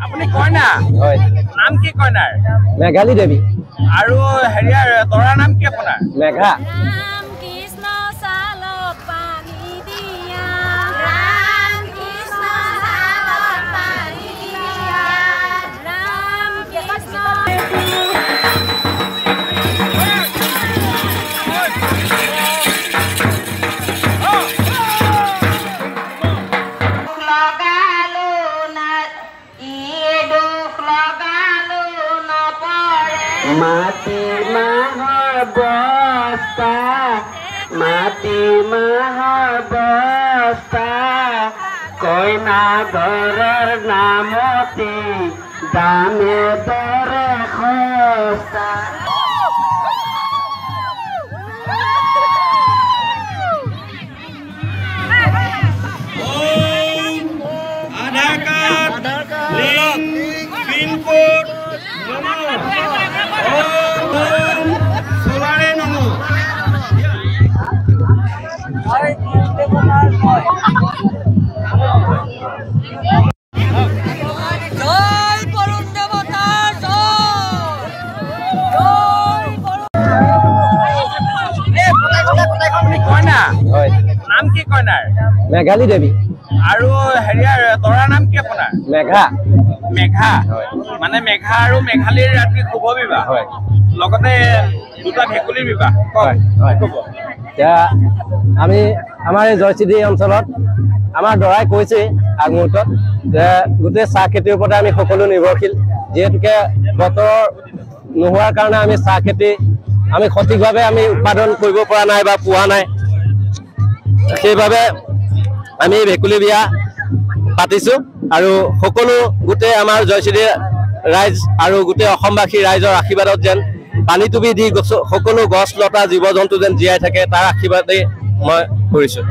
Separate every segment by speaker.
Speaker 1: আপুনি কইনা
Speaker 2: হয়
Speaker 1: নাম কি কইনাৰ
Speaker 2: মেঘালী দেৱী
Speaker 1: আৰু হেৰিয়াৰ দৰাৰ নাম কি আপোনাৰ
Speaker 2: মেঘা
Speaker 3: মাটি মাহৰ বস্তা কইনা ঘৰৰ নামতি দামে দৰে সস্তা
Speaker 1: আধাৰ কাৰ্ড লিংক পিনকোড সোলাৰে নমো
Speaker 2: হয়
Speaker 1: নাম কি কইনাৰ
Speaker 2: মেঘালী দেৱী
Speaker 1: আৰু হেৰিয়াৰ দৰাৰ নাম কি আপোনাৰ
Speaker 2: মেঘা
Speaker 1: মেঘা মানে মেঘা আৰু মেঘালীৰ ৰাতি শুভ বিবাহ
Speaker 2: হয়
Speaker 1: লগতে দুটা ভেকুলীৰ বিবাহ
Speaker 2: হয় হয় এতিয়া আমি আমাৰ এই জয়চিদ্ধি অঞ্চলত আমাৰ দৰাই কৈছে আগমুহূৰ্তত যে গোটেই চাহ খেতিৰ ওপৰতে আমি সকলো নিৰ্ভৰশীল যিহেতুকে বতৰ নোহোৱাৰ কাৰণে আমি চাহ খেতি আমি সঠিকভাৱে আমি উৎপাদন কৰিব পৰা নাই বা পোৱা নাই সেইবাবে আমি ভেকুলী বিয়া পাতিছোঁ আৰু সকলো গোটেই আমাৰ জয়চিদ্ধি ৰাইজ আৰু গোটেই অসমবাসী ৰাইজৰ আশীৰ্বাদত যেন পানী টুপি দি সকলো গছ লতা জীৱ জন্তু যেন জীয়াই থাকে তাৰ আশীৰ্বাদেই মই কৰিছোঁ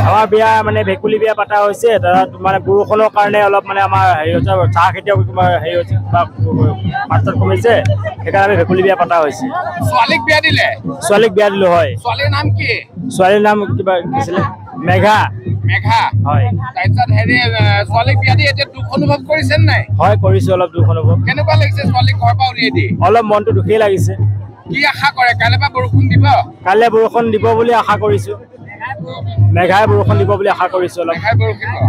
Speaker 4: আমাৰ বিয়া মানে ভেকুলী বিয়া পাতা হৈছে তাত মানে বৰষুণৰ কাৰণে অলপ মানে আমাৰ হেৰি হৈছে চাহ খেতিয়ক হেৰি হৈছে মাত্ৰ কমিছে সেইকাৰণে আমি ভেকুলী বিয়া পাতা হৈছে
Speaker 1: ছোৱালীক বিয়া দিলে
Speaker 4: ছোৱালীক বিয়া দিলো হয়
Speaker 1: ছোৱালীৰ নাম কি
Speaker 4: ছোৱালীৰ নাম কিবা দিছিলে মেঘা
Speaker 1: মেঘা
Speaker 4: হয়
Speaker 1: তাৰপিছত হেৰি ছোৱালীক বিয়া দি এতিয়া দুখ অনুভৱ কৰিছে নাই
Speaker 4: হয় কৰিছো অলপ দুখ অনুভৱ
Speaker 1: কেনেকুৱা লাগিছে ছোৱালীক ঘৰৰ পৰা উলিয়াই দি
Speaker 4: অলপ মনটো দুখেই লাগিছে
Speaker 1: কি আশা কৰে কাইলৈ পৰা বৰষুণ দিব
Speaker 4: কাইলৈ বৰষুণ দিব বুলি আশা কৰিছো মেঘাই বৰষুণ দিব বুলি আশা কৰিছো অলপ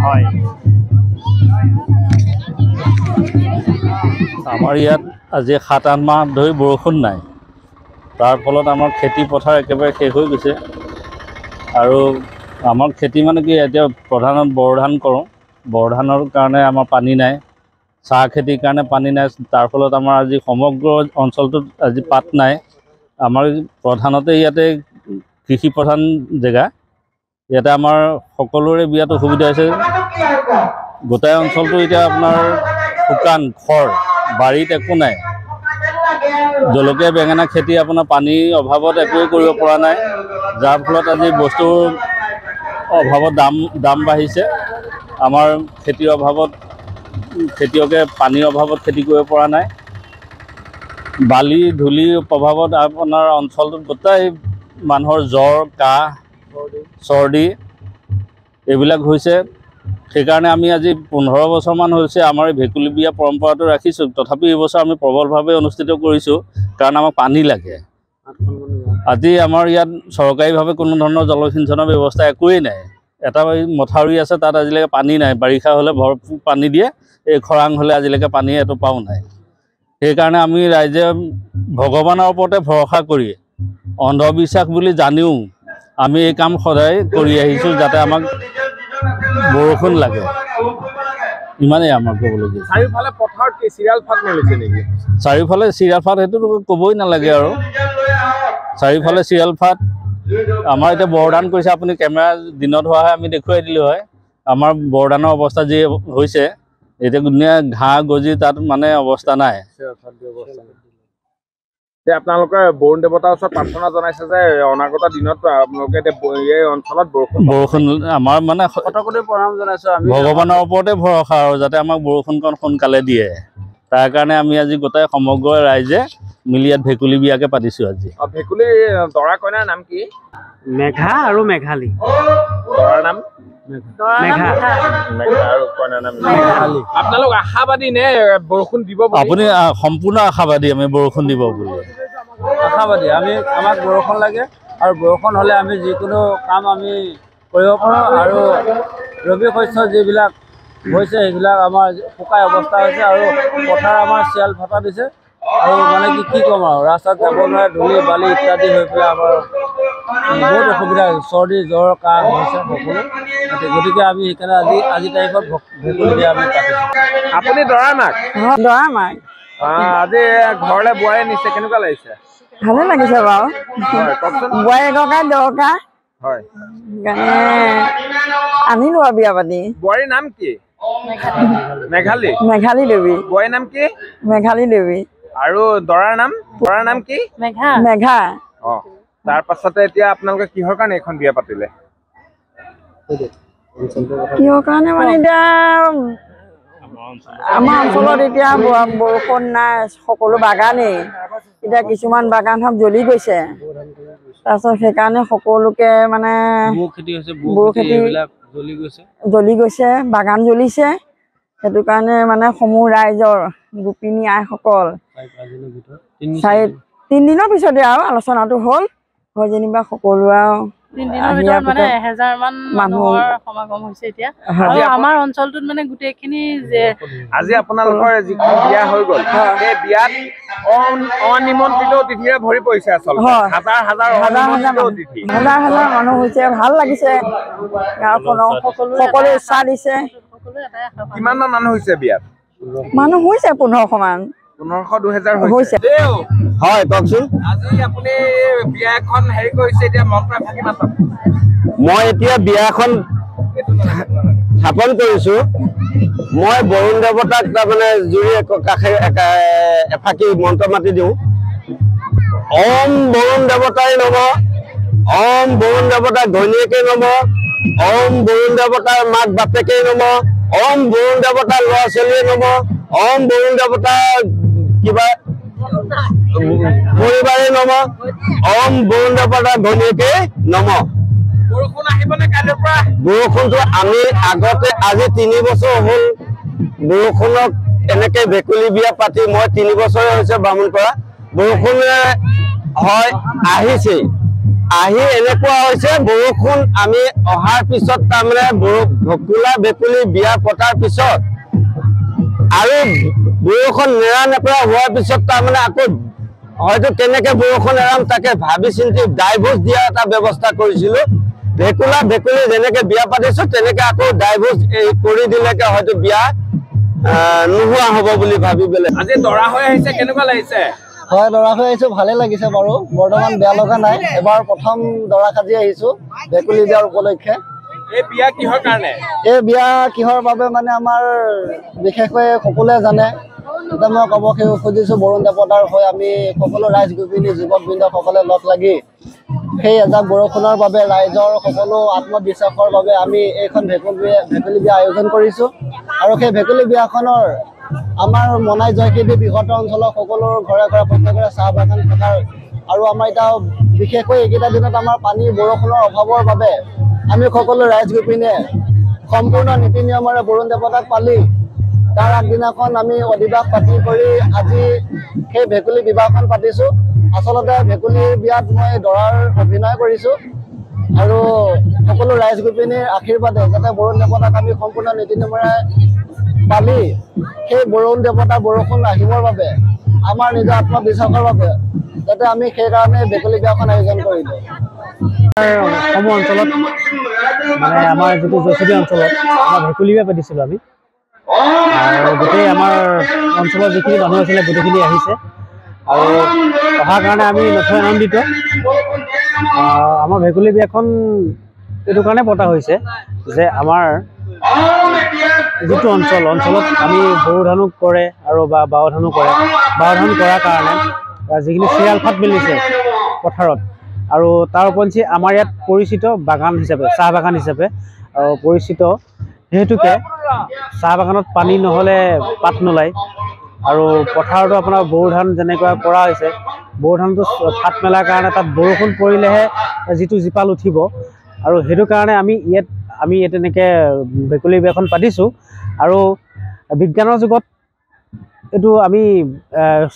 Speaker 4: হয়
Speaker 5: আমাৰ ইয়াত আজি 7-8 মাহ ধৰি বৰষুণ নাই তাৰ ফলত আমাৰ খেতি পথাৰ একেবাৰে শেষ হৈ গৈছে আৰু আমাৰ খেতি মানে কি এতিয়া প্ৰধানত বৰধান কৰোঁ বৰধানৰ কাৰণে আমাৰ পানী নাই চাহ খেতিৰ কাৰণে পানী নাই তাৰ ফলত আমাৰ আজি সমগ্ৰ অঞ্চলটোত আজি পাত নাই আমাৰ প্ৰধানতে ইয়াতে কৃষি প্ৰধান জেগা ইয়াতে আমাৰ সকলোৰে বিয়াত অসুবিধা হৈছে গোটেই অঞ্চলটো এতিয়া আপোনাৰ শুকান খৰ বাৰীত একো নাই জলকীয়া বেঙেনা খেতি আপোনাৰ পানীৰ অভাৱত একোৱে কৰিব পৰা নাই যাৰ ফলত আজি বস্তুৰ অভাৱত দাম বাঢ়িছে আমাৰ খেতিৰ অভাৱত খেতিয়কে পানীৰ অভাৱত খেতি কৰিব পৰা নাই বালি ধূলিৰ প্ৰভাৱত আপোনাৰ অঞ্চলটোত গোটেই মানুহৰ জ্বৰ কাহ চৰ্দি এইবিলাক হৈছে সেইকাৰণে আমি আজি 15 বছৰমান হৈছে আমাৰ এই ভেকুলী বিয়া পৰম্পৰাটো ৰাখিছোঁ তথাপি এই বছৰ আমি প্ৰবলভাৱে অনুষ্ঠিত কৰিছোঁ কাৰণ আমাক পানী লাগে আজি আমাৰ ইয়াত চৰকাৰীভাৱে কোনো ধৰণৰ জলসিঞ্চনৰ ব্যৱস্থা একোৱেই নাই এটা মথাউৰি আছে তাত আজিলৈকে পানী নাই বাৰিষা হ'লে ভৰপূৰ পানী দিয়ে এই খৰাং হ'লে আজিলৈকে পানী এটোপাও নাই সেইকাৰণে আমি ৰাইজে ভগৱানৰ ওপৰতে ভৰসা কৰি অন্ধবিশ্বাস বুলি জানিও আমি এই কাম সদায় কৰি আহিছোঁ যাতে আমাক বৰষুণ লাগে ইমানেই আমাৰ ক'বলগীয়া।
Speaker 1: চাৰিওফালে পথাৰত কি চিৰিয়াল ফাট মেলিছে নেকি?
Speaker 5: চাৰিওফালে চিৰিয়াল ফাট সেইটো ক'বই নালাগে আৰু চাৰিওফালে চিৰিয়াল ফাট। আমাৰ এতিয়া বৰদান কৰিছে, আপুনি কেমেৰা দিনত হোৱা হয় আমি দেখুৱাই দিলোঁ হয়। আমাৰ বৰদানৰ অৱস্থা যি হৈছে এতিয়া ধুনীয়া ঘাঁহ গজি তাত মানে অৱস্থা নাই।
Speaker 1: আপোনালোকে বৰুণ দেৱতাৰ ওচৰত প্ৰাৰ্থনা জনাইছে যে অনাগত দিনত আপোনালোকে এই অঞ্চলত বৰষুণ
Speaker 5: আমাৰ মানে
Speaker 1: প্ৰণাম জনাইছো আমি
Speaker 5: ভগৱানৰ ওপৰতে ভৰসা আৰু যাতে আমাক বৰষুণকণ সোনকালে দিয়ে, তাৰ কাৰণে আমি আজি গোটেই সমগ্ৰ ৰাইজে মিলি ইয়াত ভেকুলী বিয়াকে পাতিছো। আজি
Speaker 1: ভেকুলী দৰা কইনাৰ নাম কি?
Speaker 3: মেঘা আৰু মেঘালী।
Speaker 1: দৰাৰ নাম আপোনালোক আশাবাদী নে বৰষুণ দিব?
Speaker 5: আপুনি সম্পূৰ্ণ আশাবাদী আমি বৰষুণ দিব বুলি।
Speaker 2: আশাবাদী আমি, আমাক বৰষুণ লাগে আৰু বৰষুণ হ'লে আমি যিকোনো কাম আমি কৰিব পাৰোঁ। আৰু ৰবি শস্য যিবিলাক হৈছে সেইবিলাক আমাৰ শুকাই অৱস্থা হৈছে আৰু পথাৰ আমাৰ চিয়াল ফটা দিছে আৰু মানে কি ক'ম আৰু ৰাস্তাত যাব নোৱাৰে, ধূলি বালি ইত্যাদি হৈ পেলাই আমাৰ বহুত অসুবিধা হৈছে, চৰ্দি জ্বৰ কাহ হৈছে সকলো। গতিকে আমি সেইকাৰণে আজি তাৰিখত ভেকুলী বিয়া আমি পাতিছোঁ।
Speaker 1: আপুনি দৰা মাক?
Speaker 6: দৰা মাক
Speaker 1: আজি ঘৰলৈ বোৱাৰী নিছে, কেনেকুৱা লাগিছে?
Speaker 6: ভালে লাগিছে বাৰু। বোৱাৰী ককাই দৰকাৰ
Speaker 1: হয়
Speaker 6: সেইকাৰণে আনিলো আৰু বিয়া পাতি।
Speaker 1: বোৱাৰীৰ নাম কি? মেঘালী।
Speaker 6: মেঘালী দেৱী।
Speaker 1: বোৱাৰীৰ নাম কি?
Speaker 6: মেঘালী দেৱী।
Speaker 1: আৰু দৰাৰ নাম? দৰাৰ নাম কি?
Speaker 6: মেঘা। মেঘা।
Speaker 1: তাৰ পাছতে এতিয়া আপোনালোকে কিহৰ কাৰণে এইখন বিয়া পাতিলে?
Speaker 6: কিহৰ কাৰণে মানে এতিয়া আমাৰ অঞ্চলত এতিয়া বৰষুণ নাই, সকলো বাগানেই এতিয়া কিছুমান বাগান হওক জ্বলি গৈছে। তাৰপিছত সেইকাৰণে সকলোকে মানে বড়ো খেতি জ্বলি গৈছে, বাগান জ্বলিছে। সেইটো কাৰণে মানে সমূহ ৰাইজৰ গোপিনী আইসকল 3 দিনৰ পিছতে আৰু আলোচনাটো হ'ল হয় যেনিবা সকলো আৰু
Speaker 7: 3 দিনৰ ভিতৰত মানে 1000 মান মানুহৰ সমাগম হৈছে এতিয়া। আৰু আমাৰ অঞ্চলটোত মানে গোটেইখিনি যে
Speaker 1: আজি আপোনালোকৰ যিখন বিয়া হৈ গ'ল সেই বিয়াত অনিমন্ত্ৰিত অতিথিৰে ভৰি পৰিছে আচলতে। হাজাৰ হাজাৰ অতিথি,
Speaker 6: হাজাৰ হাজাৰ মানুহ হৈছে, ভাল লাগিছে। গাঁওখনৰ সকলোৱে উৎসাহ দিছে।
Speaker 1: কিমানমান মানুহ হৈছে বিয়াত?
Speaker 6: মানুহ হৈছে 1500 মান।
Speaker 1: 1500-2000 হৈছে।
Speaker 2: হয় কওকচোন।
Speaker 1: আজি আপুনি বিয়া এখন হেৰি কৰিছে, এতিয়া মন্ত্ৰ ভাগি মাতক।
Speaker 2: মই এতিয়া বিয়াখন স্থাপন কৰিছোঁ। মই বৰুণ দেৱতাক তাৰমানে জুৰি কাষে এফাকি মন্ত্ৰ মাতি দিওঁ। ওম বৰুণ দেৱতাই নম, ওম বৰুণ দেৱতাৰ ঘৈণীয়েকে নম, ওম বৰুণ দেৱতাৰ মাক বাপেকে নম, ওম বৰুণ দেৱতাৰ ল'ৰা ছোৱালীয়ে নম, ওম বৰুণ দেৱতাৰ কিবা পৰিবাৰে নম, ওম বৰুণ দেৱতাৰ ঘৈণীয়েকে নম।
Speaker 1: বৰষুণ আহিবনে কাইলৈৰ পৰা?
Speaker 2: বৰষুণটো আমি আগতে আজি 3 বছৰ হ'ল বৰষুণক এনেকে ভেকুলী বিয়া পাতি মই 3 বছৰে হৈছে বামুণ কৰা। বৰষুণ হয় আহিছে, আহি এনেকুৱা হৈছে বৰষুণ আমি অহাৰ পিছত তাৰমানে ভেকুলী বিয়া পতাৰ পিছত আৰু বৰষুণ নেৰা-নেপেৰা হোৱাৰ পিছত তাৰমানে আকৌ হয়তো কেনেকে বৰষুণ এৰাম তাকে ভাবি চিন্তি ডাইভোৰ্চ দিয়া এটা ব্যৱস্থা কৰিছিলোঁ। ভেকুলী যেনেকে বিয়া পাতিছো তেনেকে আকৌ ডাইভোৰ্চ কৰি দিলেকে হয়তো বিয়া নোহোৱা হ'ব বুলি ভাবি পেলাই।
Speaker 1: আজি দৰা হৈ আহিছে, কেনেকুৱা লাগিছে?
Speaker 8: হয় দৰা হৈ আহিছো, ভালে লাগিছে বাৰু, বৰ্তমান বেয়া লগা নাই। এবাৰ প্ৰথম দৰা সাজি আহিছো ভেকুলী বিয়াৰ উপলক্ষে।
Speaker 1: এই বিয়া কিহৰ কাৰণে?
Speaker 8: এই বিয়া কিহৰ বাবে মানে আমাৰ বিশেষকৈ সকলোৱে জানে। এতিয়া মই ক'ব খুজিছো বৰুণ দেৱতাৰ হৈ আমি সকলো ৰাইজ গোপিনী যুৱকবৃন্দসকলে লগ লাগি সেই এজাক বৰষুণৰ বাবে ৰাইজৰ সকলো আত্মবিশ্বাসৰ বাবে আমি এইখন ভেকুলী বিয়া আয়োজন কৰিছোঁ। আৰু সেই ভেকুলী বিয়াখনৰ আমাৰ মনাই জয়খেতি বৃহত্তৰ অঞ্চলৰ সকলো ঘৰে ঘৰে প্ৰত্যেকৰে চাহ বাগান থকাৰ আৰু আমাৰ এতিয়া বিশেষকৈ এইকেইটা দিনত আমাৰ পানী বৰষুণৰ অভাৱৰ বাবে আমি সকলো ৰাইজ গোপিনীয়ে সম্পূৰ্ণ নীতি নিয়মেৰে বৰুণ দেৱতাক পালি তাৰ আগদিনাখন আমি অধিবাস পাতি কৰি আজি সেই ভেকুলী বিবাহখন পাতিছোঁ। আচলতে ভেকুলীৰ বিয়াত মই দৰাৰ অভিনয় কৰিছোঁ আৰু সকলো ৰাইজ গোপিনীৰ আশীৰ্বাদে যাতে বৰুণ দেৱতাক আমি সম্পূৰ্ণ নীতি নিয়মেৰে পালি সেই বৰুণ দেৱতা বৰষুণ আহিবৰ বাবে আমাৰ নিজৰ আত্মবিশ্বাসৰ বাবে যাতে আমি সেইকাৰণে ভেকুলী বিয়াখন আয়োজন কৰিলোঁ।
Speaker 4: অঞ্চলত মানে আমাৰ যিটো জয়চুতি অঞ্চলত আমাৰ ভেকুলী বিয়া পাতিছিলোঁ আমি।
Speaker 3: আৰু গোটেই আমাৰ অঞ্চলৰ যিখিনি মানুহ আছিলে গোটেইখিনি আহিছে আৰু অহাৰ কাৰণে আমি নথৈ আনন্দিত। আমাৰ ভেকুলী বিয়াখন এইটো কাৰণে পতা হৈছে যে আমাৰ যিটো অঞ্চলত আমি বড়ো ধানো কৰে আৰু বা বাও ধানো কৰে। বাও ধান কৰাৰ কাৰণে যিখিনি চিৰিয়াল ফাট মেলিছে পথাৰত আৰু তাৰ উপৰিঞ্চি আমাৰ ইয়াত পৰিচিত বাগান হিচাপে চাহ বাগান হিচাপে পৰিচিত, যিহেতুকে চাহ বাগানত পানী নহ'লে পাত নোলায় আৰু পথাৰতো আপোনাৰ বড়ো ধান যেনেকুৱা কৰা হৈছে, বড়ো ধানটো ফাট মেলাৰ কাৰণে তাত বৰষুণ পৰিলেহে যিটো জীপাল উঠিব আৰু সেইটো কাৰণে আমি ইয়াত এনেকৈ ভেকুলী বিয়াখন পাতিছোঁ। আৰু বিজ্ঞানৰ যুগত এইটো আমি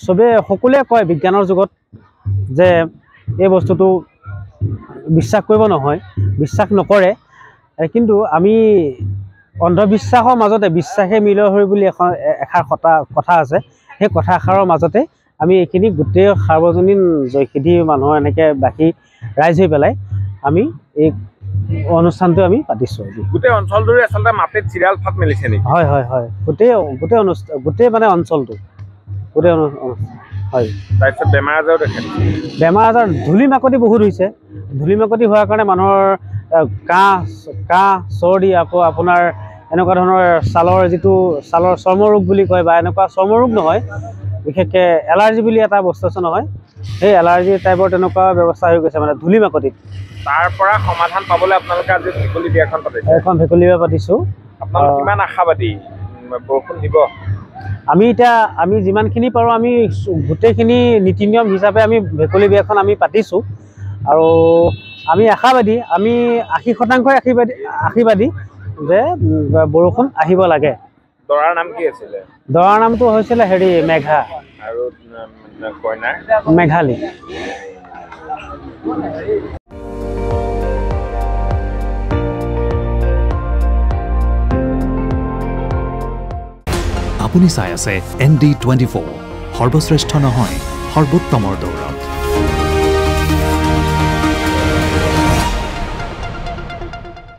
Speaker 3: সকলোৱে কয় বিজ্ঞানৰ যুগত যে এই বস্তুটো বিশ্বাস কৰিব নহয়, বিশ্বাস নকৰে, কিন্তু আমি অন্ধবিশ্বাসৰ মাজতে বিশ্বাসে মিলহৰি বুলি এষাৰ কথা আছে। সেই কথাষাৰৰ মাজতে আমি এইখিনি গোটেই সাৰ্বজনীন জয়সিদ্ধি মানুহৰ এনেকৈ বাকী ৰাইজ হৈ পেলাই আমি এই অনুষ্ঠানটো আমি পাতিছোঁ।
Speaker 1: গোটেই অঞ্চলটোৰে আচলতে মাটিত চিৰিয়াল ফাট মেলিছে নেকি?
Speaker 3: হয় হয় হয়, গোটেই মানে অঞ্চলটো গোটেই হয়।
Speaker 1: তাৰপিছত বেমাৰ আজাৰো দেখা দিছে।
Speaker 3: বেমাৰ আজাৰ ধূলি মাকতি বহুত হৈছে। ধূলি মাকতি হোৱাৰ কাৰণে মানুহৰ কাহ চৰ্দি, আকৌ আপোনাৰ এনেকুৱা ধৰণৰ ছালৰ চৰ্মৰোগ বুলি কয়, বা এনেকুৱা চৰ্মৰোগ নহয়, বিশেষকৈ এলাৰ্জি বুলি এটা বস্তু আছে নহয়, সেই এলাৰ্জি টাইপৰ তেনেকুৱা ব্যৱস্থা হৈ গৈছে মানে ধূলি মাকতিত।
Speaker 1: তাৰ পৰা সমাধান পাবলৈ আপোনালোকে আজি ভেকুলী বিয়াখন পাতিছে?
Speaker 3: এখন ভেকুলী বিয়া পাতিছোঁ।
Speaker 1: আপোনালোক কিমান আশাবাদী বৰষুণ দিব?
Speaker 3: আমি যিমানখিনি পাৰোঁ আমি গোটেইখিনি নীতি নিয়ম হিচাপে আমি ভেকুলী বিয়াখন আমি পাতিছোঁ আৰু আমি আশাবাদী, আমি 80% আশীবাদী যে বৰষুণ আহিব লাগে।
Speaker 1: দৰাৰ নাম কি আছিলে?
Speaker 3: দৰাৰ নামটো হৈছিলে মেঘা
Speaker 1: আৰু কইনাৰ?
Speaker 3: মেঘালী।
Speaker 9: আপুনি চাই আছে ND24, সৰ্বশ্ৰেষ্ঠ নহয় সৰ্বোত্তমৰ দৌৰ।